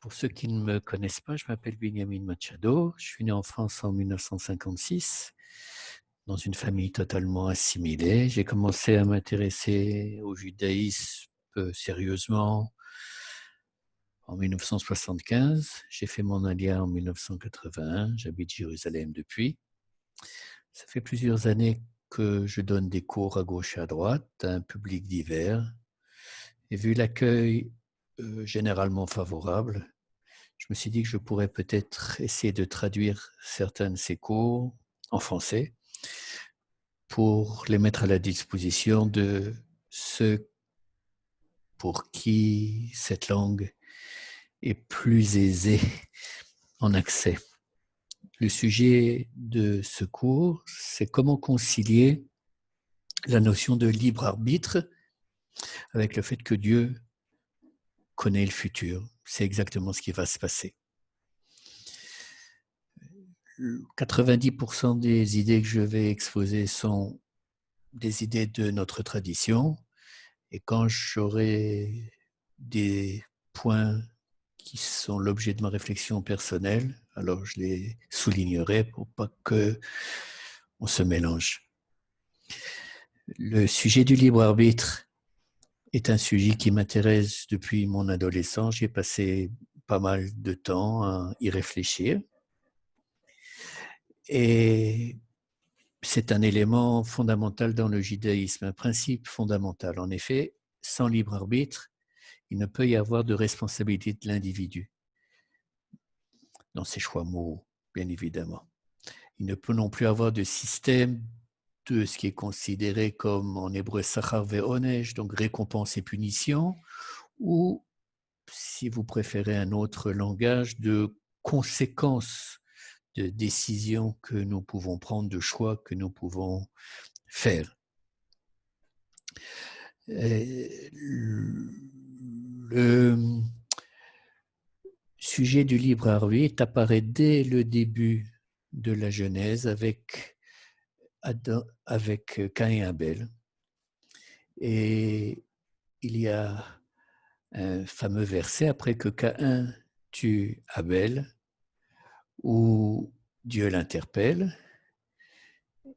Pour ceux qui ne me connaissent pas, je m'appelle Benjamin Machado. Je suis né en France en 1956, dans une famille totalement assimilée. J'ai commencé à m'intéresser au judaïsme sérieusement en 1975. J'ai fait mon alia en 1981. J'habite Jérusalem depuis. Ça fait plusieurs années que je donne des cours à gauche et à droite à un public divers. Et vu l'accueil généralement favorable, je me suis dit que je pourrais peut-être essayer de traduire certains de ces cours en français pour les mettre à la disposition de ceux pour qui cette langue est plus aisée en accès. Le sujet de ce cours, c'est comment concilier la notion de libre arbitre avec le fait que Dieu connaît le futur. C'est exactement ce qui va se passer. 90% des idées que je vais exposer sont des idées de notre tradition. Et quand j'aurai des points qui sont l'objet de ma réflexion personnelle, alors je les soulignerai pour pas qu'on se mélange. Le sujet du libre arbitre est un sujet qui m'intéresse depuis mon adolescence. J'ai passé pas mal de temps à y réfléchir. Et c'est un élément fondamental dans le judaïsme, un principe fondamental. En effet, sans libre arbitre, il ne peut y avoir de responsabilité de l'individu dans ses choix moraux, bien évidemment. Il ne peut non plus avoir de système de ce qui est considéré comme en hébreu sachar ve'onesh, donc récompense et punition, ou, si vous préférez un autre langage, de conséquences de décisions que nous pouvons prendre, de choix que nous pouvons faire. Le sujet du libre arbitre apparaît dès le début de la Genèse avec Caïn et Abel. Et il y a un fameux verset après que Caïn tue Abel où Dieu l'interpelle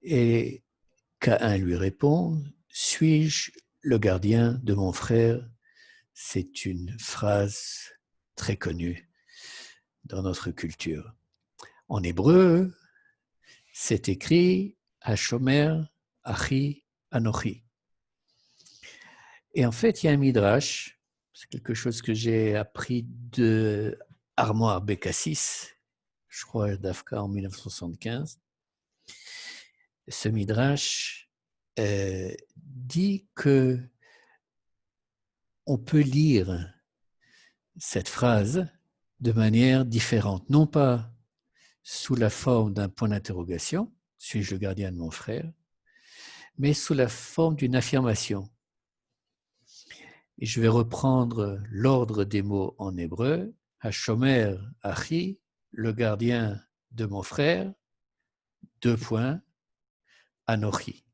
et Caïn lui répond « Suis-je le gardien de mon frère ?» C'est une phrase très connue dans notre culture. En hébreu, c'est écrit Hashomer, Achi, Anochi. Et en fait, il y a un midrash, c'est quelque chose que j'ai appris de Armoire Bécassis, je crois d'Afka en 1975. Ce midrash dit que on peut lire cette phrase de manière différente, non pas sous la forme d'un point d'interrogation, suis-je le gardien de mon frère, mais sous la forme d'une affirmation. Et je vais reprendre l'ordre des mots en hébreu. Hashomer Achi, le gardien de mon frère, deux points, Anochi.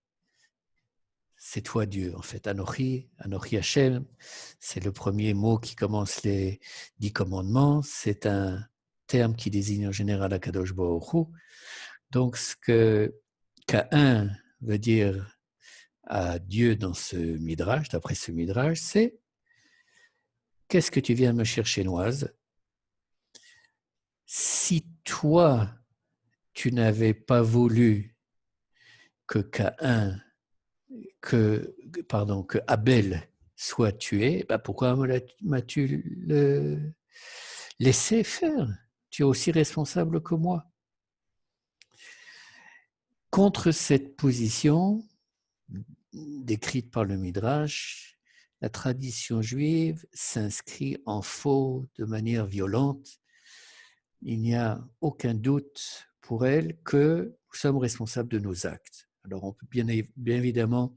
C'est toi Dieu, en fait. Anochi, Anochi Hashem, c'est le premier mot qui commence les 10 commandements. C'est un terme qui désigne en général Akadosh Baruch Hu. Donc, ce que Caïn veut dire à Dieu dans ce midrash, d'après ce midrash, c'est « Qu'est-ce que tu viens me chercher, Noise ? Si toi, tu n'avais pas voulu que que Abel soit tué, ben pourquoi m'as-tu laissé faire ? Tu es aussi responsable que moi. » Contre cette position décrite par le Midrash, la tradition juive s'inscrit en faux de manière violente. Il n'y a aucun doute pour elle que nous sommes responsables de nos actes. Alors on peut bien évidemment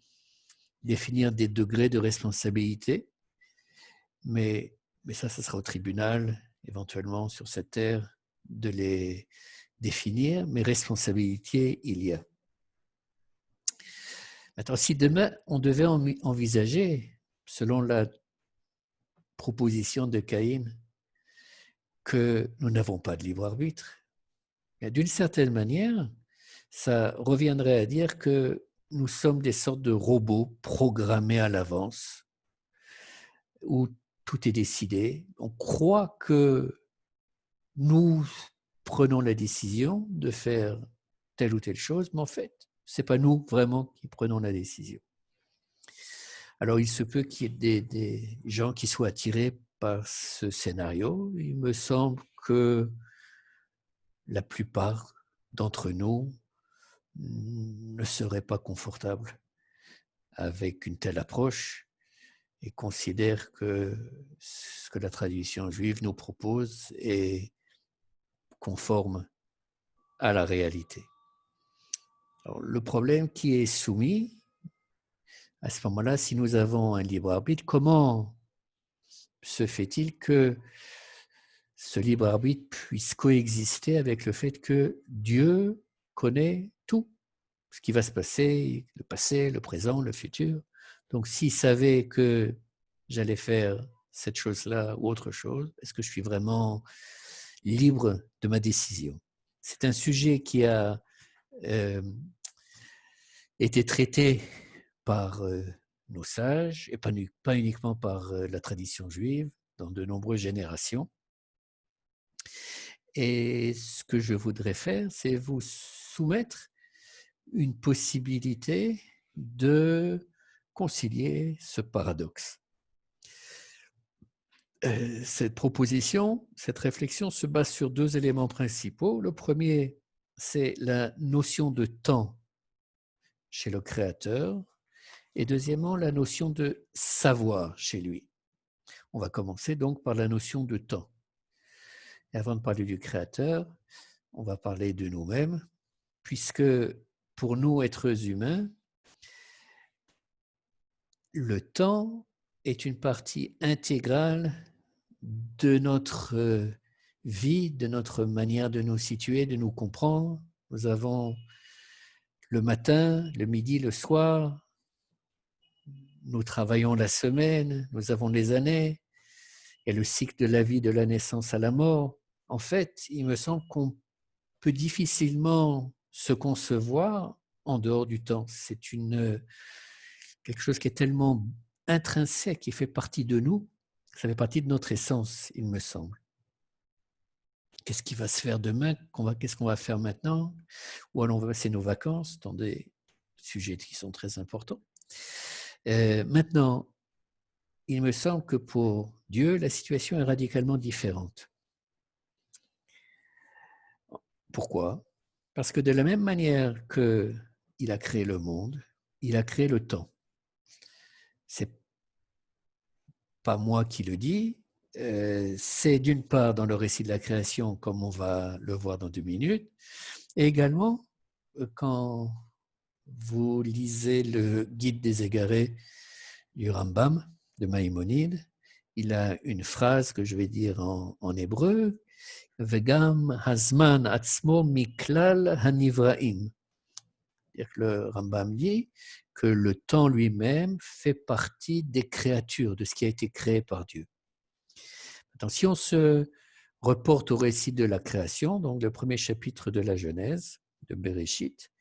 définir des degrés de responsabilité, mais ça sera au tribunal, éventuellement sur cette terre, de les définir, mais responsabilité, il y a. Maintenant, si demain, on devait envisager, selon la proposition de Caïn, que nous n'avons pas de libre arbitre. D'une certaine manière, ça reviendrait à dire que nous sommes des sortes de robots programmés à l'avance, où tout est décidé. On croit que nous prenons la décision de faire telle ou telle chose, mais en fait, ce n'est pas nous vraiment qui prenons la décision. Alors, il se peut qu'il y ait des gens qui soient attirés par ce scénario. Il me semble que la plupart d'entre nous ne seraient pas confortables avec une telle approche et considèrent que ce que la tradition juive nous propose est conforme à la réalité. Alors, le problème qui est soumis, à ce moment-là, si nous avons un libre arbitre, comment se fait-il que ce libre arbitre puisse coexister avec le fait que Dieu connaît tout, ce qui va se passer, le passé, le présent, le futur. Donc, s'il savait que j'allais faire cette chose-là ou autre chose, est-ce que je suis vraiment libre de ma décision? C'est un sujet qui a été traité par nos sages, et pas uniquement par la tradition juive, dans de nombreuses générations. Et ce que je voudrais faire, c'est vous soumettre une possibilité de concilier ce paradoxe. Cette proposition, cette réflexion se base sur deux éléments principaux. Le premier, c'est la notion de temps chez le Créateur, et deuxièmement, la notion de savoir chez lui. On va commencer donc par la notion de temps. Et avant de parler du Créateur, on va parler de nous-mêmes, puisque pour nous, êtres humains, le temps est une partie intégrale de notre vie, de notre manière de nous situer, de nous comprendre. Nous avons le matin, le midi, le soir. Nous travaillons la semaine, nous avons les années. Il y a le cycle de la vie de la naissance à la mort. En fait, il me semble qu'on peut difficilement se concevoir en dehors du temps. C'est quelque chose qui est tellement intrinsèque, qui fait partie de nous, ça fait partie de notre essence, il me semble. Qu'est-ce qui va se faire demain? Qu'est-ce qu'on va faire maintenant? Où allons-nous passer nos vacances? Dans des sujets qui sont très importants. Maintenant, il me semble que pour Dieu, la situation est radicalement différente. Pourquoi? Parce que de la même manière qu'il a créé le monde, il a créé le temps. C'est pas moi qui le dis, c'est d'une part dans le récit de la création, comme on va le voir dans 2 minutes, et également quand vous lisez le Guide des égarés du Rambam, de Maïmonide, il a une phrase que je vais dire en hébreu, Vegam hazman atzmo miklal hanivraim. C'est-à-dire que le Rambam dit que le temps lui-même fait partie des créatures, de ce qui a été créé par Dieu. Maintenant, si on se reporte au récit de la création, donc le premier chapitre de la Genèse, de Bereshit,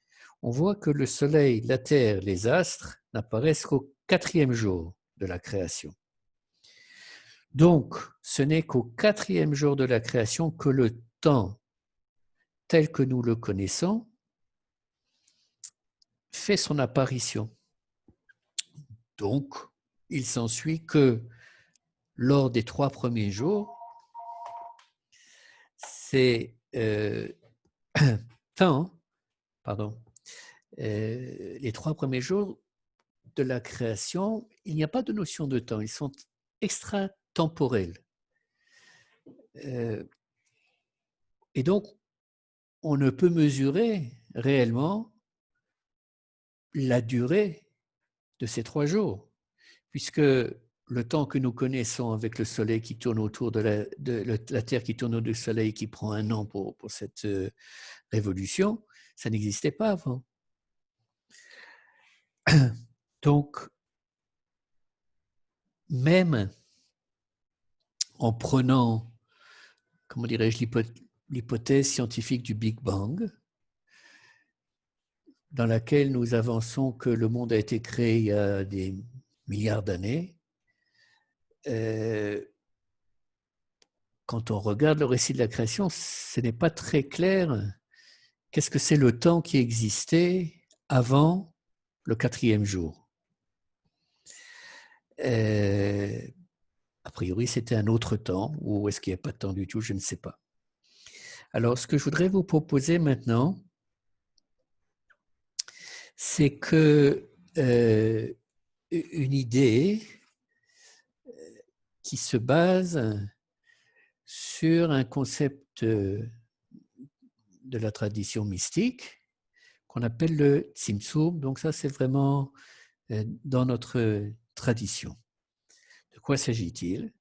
on voit que le soleil, la terre, les astres n'apparaissent qu'au 4e jour de la création. Donc, ce n'est qu'au 4e jour de la création que le temps, tel que nous le connaissons, fait son apparition. Donc, il s'ensuit que lors des 3 premiers jours, c'est les 3 premiers jours de la création, il n'y a pas de notion de temps, ils sont extratemporels. Et donc, on ne peut mesurer réellement la durée de ces 3 jours, puisque le temps que nous connaissons avec le soleil qui tourne autour de la Terre qui tourne autour du soleil, qui prend 1 an pour cette révolution, ça n'existait pas avant. Donc, même en prenant, comment dirais-je, l'hypothèse scientifique du Big Bang, dans laquelle nous avançons que le monde a été créé il y a des milliards d'années. Quand on regarde le récit de la création, ce n'est pas très clair. Qu'est-ce que c'est le temps qui existait avant le 4e jour? A priori, c'était un autre temps, ou est-ce qu'il n'y a pas de temps du tout? Je ne sais pas. Alors, ce que je voudrais vous proposer maintenant, c'est que une idée qui se base sur un concept de la tradition mystique qu'on appelle le Tsimtsum. Donc ça, c'est vraiment dans notre tradition. De quoi s'agit-il?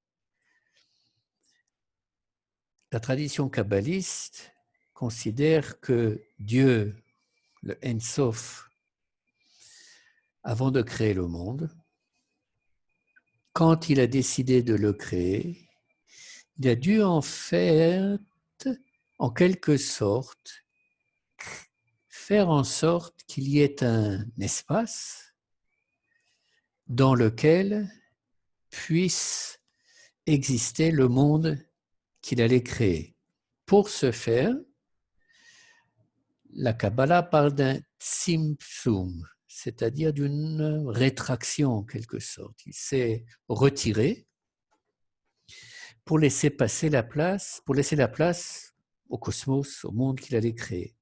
La tradition kabbaliste considère que Dieu, le Ein Sof, avant de créer le monde, quand il a décidé de le créer, il a dû en fait, en quelque sorte, faire en sorte qu'il y ait un espace dans lequel puisse exister le monde qu'il allait créer. Pour ce faire, la Kabbalah parle d'un tzimtzum, c'est-à-dire d'une rétraction en quelque sorte. Il s'est retiré pour laisser la place au cosmos, au monde qu'il allait créer.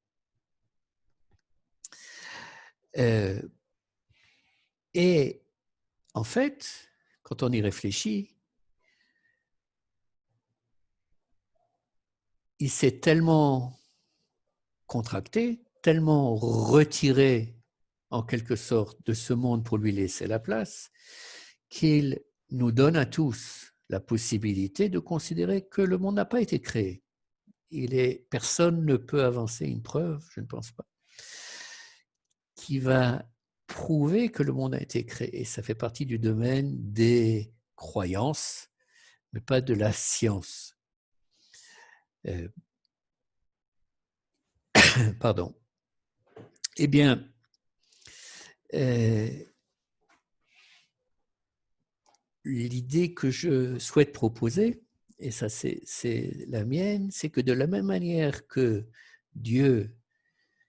Et en fait, quand on y réfléchit, il s'est tellement contracté, tellement retiré en quelque sorte de ce monde pour lui laisser la place, qu'il nous donne à tous la possibilité de considérer que le monde n'a pas été créé. Personne ne peut avancer une preuve, je ne pense pas, qui va prouver que le monde a été créé. Ça fait partie du domaine des croyances, mais pas de la science. Pardon. Eh bien, l'idée que je souhaite proposer, et ça c'est la mienne, c'est que de la même manière que Dieu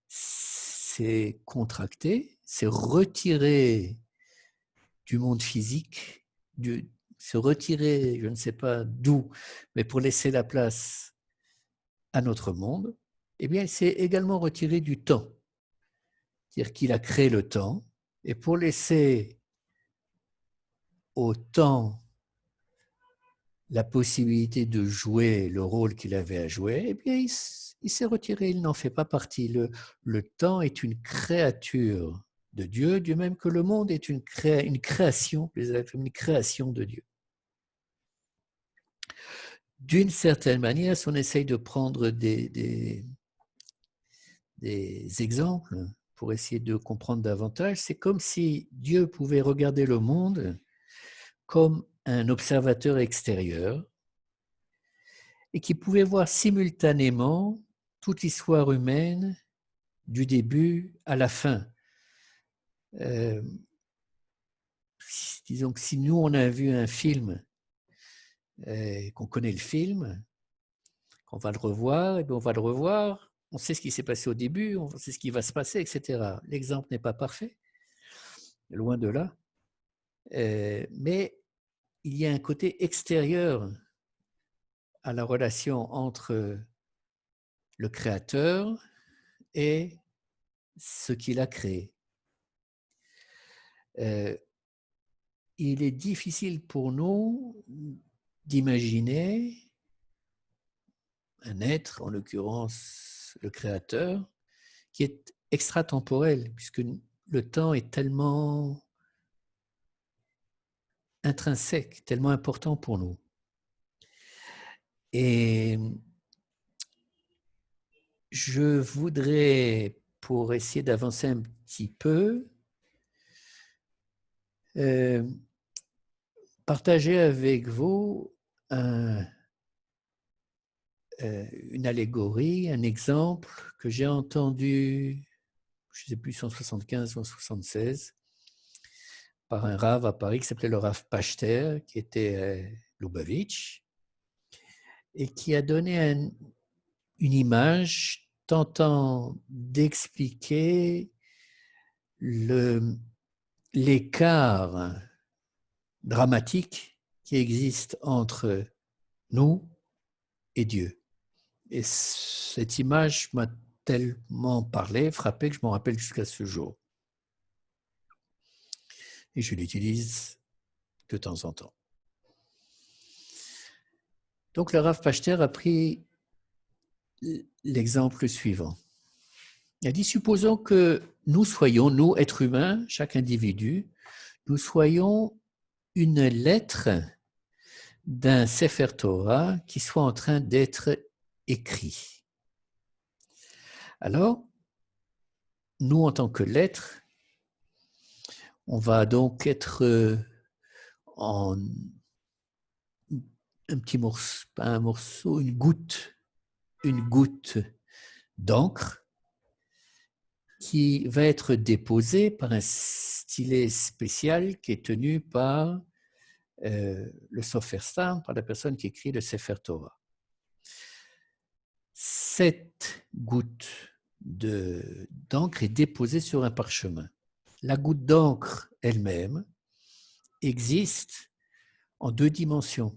s'est contracté, s'est retiré du monde physique, se retirer, je ne sais pas d'où, mais pour laisser la place à notre monde, eh bien, il s'est également retiré du temps. C'est-à-dire qu'il a créé le temps, et pour laisser au temps la possibilité de jouer le rôle qu'il avait à jouer, eh bien, il s'est retiré, il n'en fait pas partie. Le temps est une créature de Dieu, du même que le monde est une création, une création de Dieu. D'une certaine manière, si on essaye de prendre des exemples pour essayer de comprendre davantage, c'est comme si Dieu pouvait regarder le monde comme un observateur extérieur et qui pouvait voir simultanément toute l'histoire humaine du début à la fin. Disons que si nous, on a vu un film, qu'on connaît le film, qu'on va le revoir, et bien on va le revoir, on sait ce qui s'est passé au début, on sait ce qui va se passer, etc. L'exemple n'est pas parfait, loin de là, mais il y a un côté extérieur à la relation entre le créateur et ce qu'il a créé. Il est difficile pour nous d'imaginer un être, en l'occurrence le créateur, qui est extratemporel, puisque le temps est tellement intrinsèque, tellement important pour nous. Et je voudrais, pour essayer d'avancer un petit peu, partager avec vous un une allégorie, un exemple que j'ai entendu, je ne sais plus, en 75 ou en 76, par un Rav à Paris qui s'appelait le Rav Pachter, qui était Lubavitch, et qui a donné une image tentant d'expliquer l'écart dramatique qui existe entre nous et Dieu. Et cette image m'a tellement parlé, frappé, que je m'en rappelle jusqu'à ce jour. Et je l'utilise de temps en temps. Donc le Rav Pachter a pris l'exemple suivant. Il a dit, supposons que nous soyons, nous, êtres humains, chaque individu, nous soyons une lettre d'un Sefer Torah qui soit en train d'être écrit. Alors, nous, en tant que lettre, on va donc être en un petit morceau, pas un morceau, une goutte d'encre qui va être déposée par un stylet spécial qui est tenu par le Sofer Stam, par la personne qui écrit le Sefer Torah. Cette goutte d'encre est déposée sur un parchemin. La goutte d'encre elle-même existe en 2 dimensions.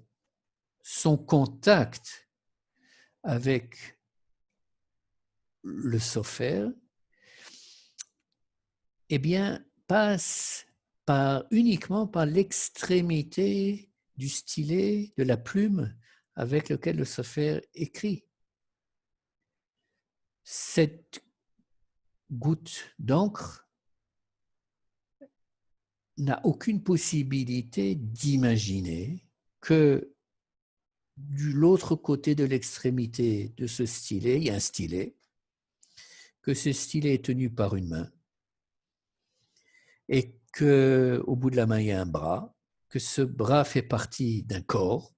Son contact avec le Sofer, eh bien, passe uniquement par l'extrémité du stylet, de la plume avec lequel le Sofer écrit. Cette goutte d'encre n'a aucune possibilité d'imaginer que de l'autre côté de l'extrémité de ce stylet, il y a un stylet, que ce stylet est tenu par une main et qu'au bout de la main, il y a un bras, que ce bras fait partie d'un corps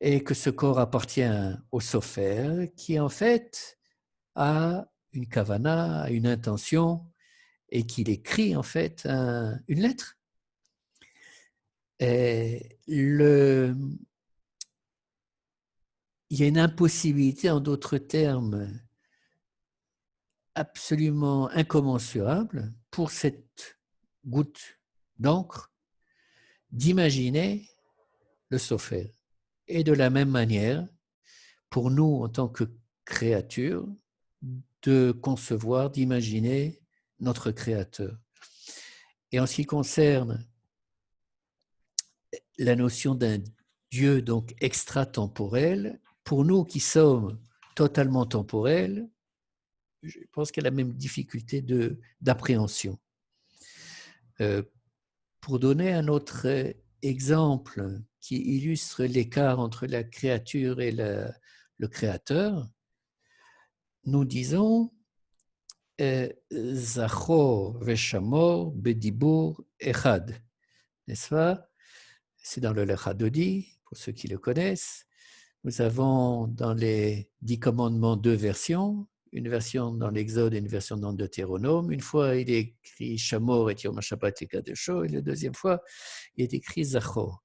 et que ce corps appartient au Sofer qui, en fait, a une kavana, a une intention et qu'il écrit, en fait, une lettre. Et il y a une impossibilité, en d'autres termes, absolument incommensurable pour cette goutte d'encre d'imaginer le Sofer. Et de la même manière, pour nous, en tant que créatures, de concevoir, d'imaginer notre Créateur. Et en ce qui concerne la notion d'un Dieu donc extratemporel, pour nous qui sommes totalement temporels, je pense qu'il y a la même difficulté d'appréhension. Pour donner un autre exemple qui illustre l'écart entre la créature et le créateur, nous disons Zachor veshamor bedibur echad, n'est-ce pas? C'est dans le Lecha Dodi, pour ceux qui le connaissent. Nous avons dans les 10 commandements 2 versions, une version dans l'Exode et une version dans le Deutéronome. Une fois, il est écrit Shamor et Yom HaShabbat et Kadesho, et la deuxième fois, il est écrit Zachor.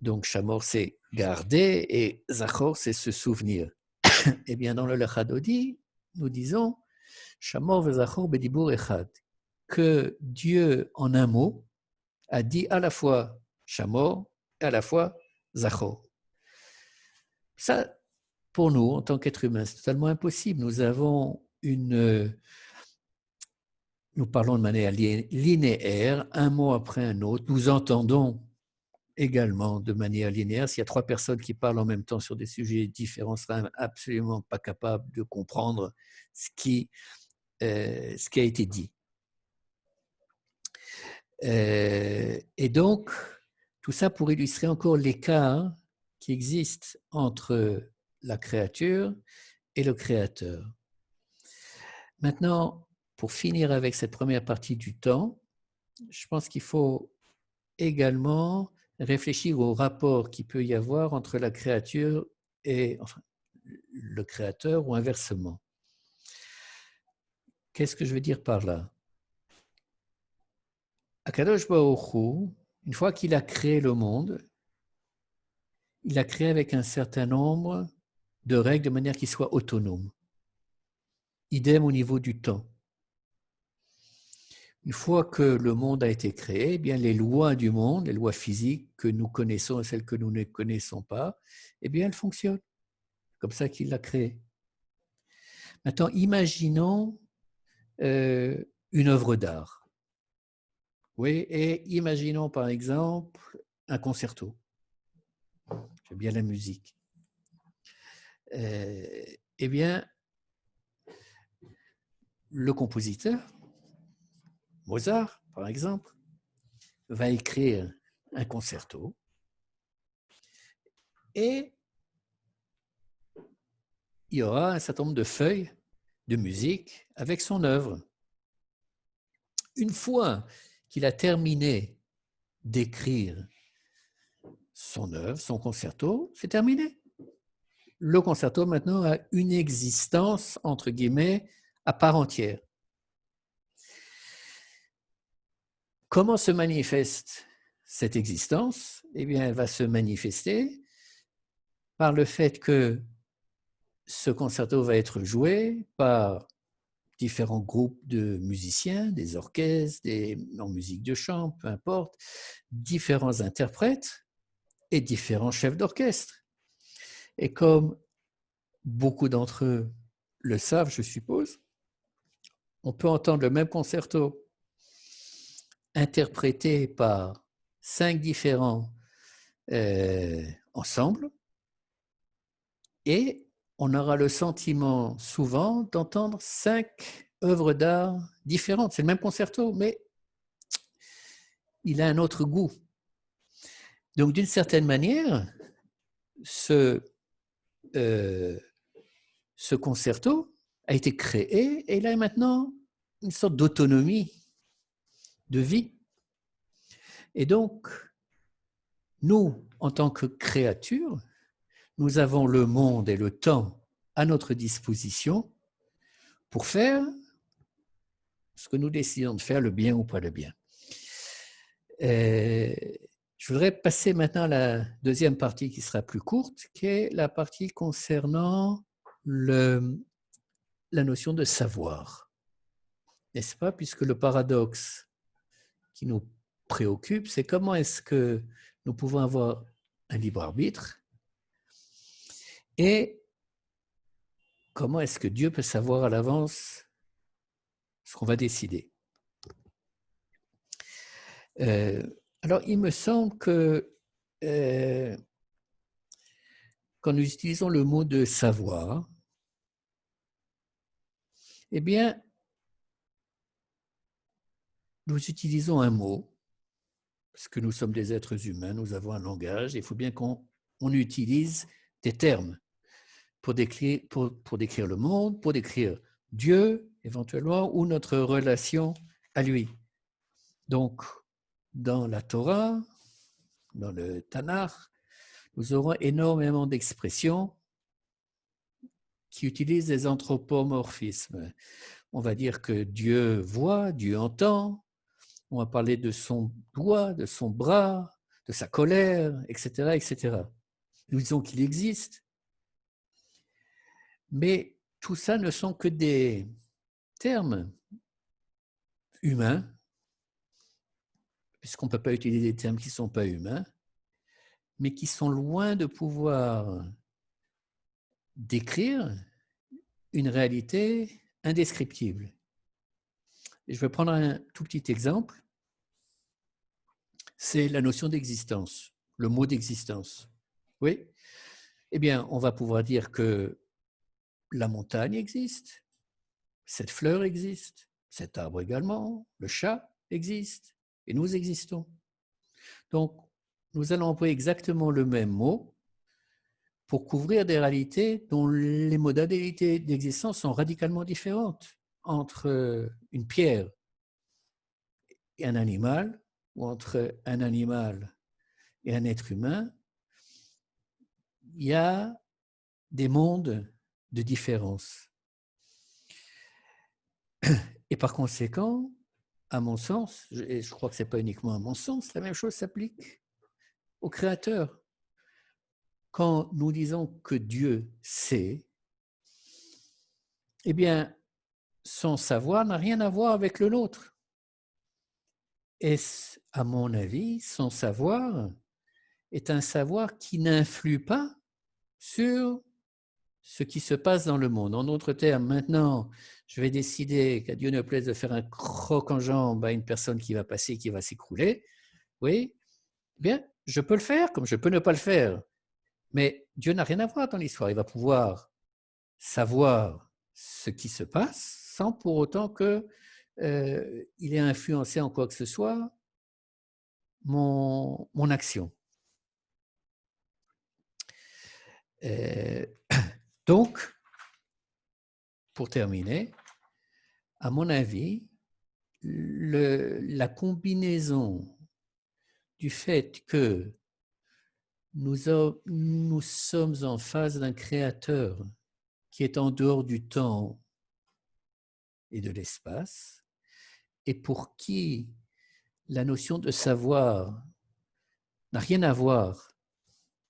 Donc, Shamor, c'est garder, et Zachor, c'est se souvenir. Eh bien, dans le Lecha Dodi, nous disons Shamor ve'Zachor bedibur echad, que Dieu, en un mot, a dit à la fois Shamor et à la fois Zachor. Ça, pour nous, en tant qu'êtres humains, c'est totalement impossible. Nous parlons de manière linéaire, un mot après un autre. Nous entendons également de manière linéaire. S'il y a 3 personnes qui parlent en même temps sur des sujets différents, on sera absolument pas capable de comprendre ce qui a été dit. Et donc, tout ça pour illustrer encore l'écart qui existe entre la créature et le créateur. Maintenant, pour finir avec cette première partie du temps, je pense qu'il faut également réfléchir au rapport qu'il peut y avoir entre la créature est enfin, le créateur ou inversement. Qu'est-ce que je veux dire par là? Akadosh Baruch Hu, une fois qu'il a créé le monde, il a créé avec un certain nombre de règles de manière qu'il soit autonome. Idem au niveau du temps. Une fois que le monde a été créé, eh bien les lois du monde, les lois physiques que nous connaissons et celles que nous ne connaissons pas, eh bien elles fonctionnent. Comme ça qu'il l'a créé. Maintenant, imaginons une œuvre d'art. Oui, et imaginons par exemple un concerto. J'aime bien la musique. Eh bien, le compositeur, Mozart par exemple, va écrire un concerto et il y aura un certain nombre de feuilles de musique avec son œuvre. Une fois qu'il a terminé d'écrire son œuvre, son concerto, c'est terminé. Le concerto maintenant a une existence, entre guillemets, à part entière. Comment se manifeste cette existence? Eh bien, elle va se manifester par le fait que ce concerto va être joué par différents groupes de musiciens, des orchestres, en musique de chambre, peu importe, différents interprètes et différents chefs d'orchestre. Et comme beaucoup d'entre eux le savent, je suppose, on peut entendre le même concerto interprété par 5 différents ensembles et on aura le sentiment souvent d'entendre 5 œuvres d'art différentes. C'est le même concerto, mais il a un autre goût. Donc, d'une certaine manière, ce concerto a été créé et il a maintenant une sorte d'autonomie de vie. Et donc, nous, en tant que créatures, nous avons le monde et le temps à notre disposition pour faire ce que nous décidons de faire, le bien ou pas le bien. Je voudrais passer maintenant à la deuxième partie qui sera plus courte, qui est la partie concernant la notion de savoir. N'est-ce pas? Puisque le paradoxe qui nous préoccupe, c'est comment est-ce que nous pouvons avoir un libre arbitre et comment est-ce que Dieu peut savoir à l'avance ce qu'on va décider. Alors, il me semble que quand nous utilisons le mot de savoir, eh bien, nous utilisons un mot, parce que nous sommes des êtres humains, nous avons un langage, il faut bien qu'on utilise des termes pour décrire le monde, pour décrire Dieu, éventuellement, ou notre relation à lui. Donc, dans la Torah, dans le Tanakh, nous aurons énormément d'expressions qui utilisent des anthropomorphismes. On va dire que Dieu voit, Dieu entend, on va parler de son doigt, de son bras, de sa colère, etc., etc. Nous disons qu'il existe, mais tout ça ne sont que des termes humains, puisqu'on ne peut pas utiliser des termes qui ne sont pas humains, mais qui sont loin de pouvoir décrire une réalité indescriptible. Et je vais prendre un tout petit exemple, c'est la notion d'existence, le mot d'existence. Oui, eh bien, on va pouvoir dire que la montagne existe, cette fleur existe, cet arbre également, le chat existe, et nous existons. Donc, nous allons employer exactement le même mot pour couvrir des réalités dont les modalités d'existence sont radicalement différentes entre une pierre et un animal, ou entre un animal et un être humain. Il y a des mondes de différence. Et par conséquent, à mon sens, et je crois que ce n'est pas uniquement à mon sens, la même chose s'applique au Créateur. Quand nous disons que Dieu sait, eh bien, son savoir n'a rien à voir avec le nôtre. Et à mon avis, son savoir est un savoir qui n'influe pas sur ce qui se passe dans le monde. En d'autres termes, maintenant, je vais décider qu'à Dieu ne plaise de faire un croc en jambe à une personne qui va passer, qui va s'écrouler. Oui, bien, je peux le faire comme je peux ne pas le faire. Mais Dieu n'a rien à voir dans l'histoire. Il va pouvoir savoir ce qui se passe sans pour autant qu'il ait influencé en quoi que ce soit mon action. Donc, pour terminer, à mon avis, la combinaison du fait que nous sommes en face d'un créateur qui est en dehors du temps et de l'espace, et pour qui la notion de savoir n'a rien à voir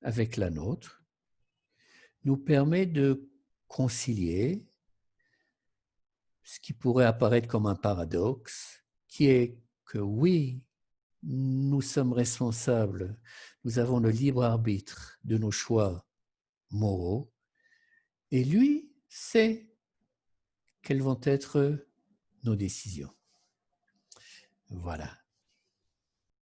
avec la nôtre, nous permet de concilier ce qui pourrait apparaître comme un paradoxe, qui est que oui, nous sommes responsables, nous avons le libre arbitre de nos choix moraux, et lui sait quelles vont être nos décisions. Voilà.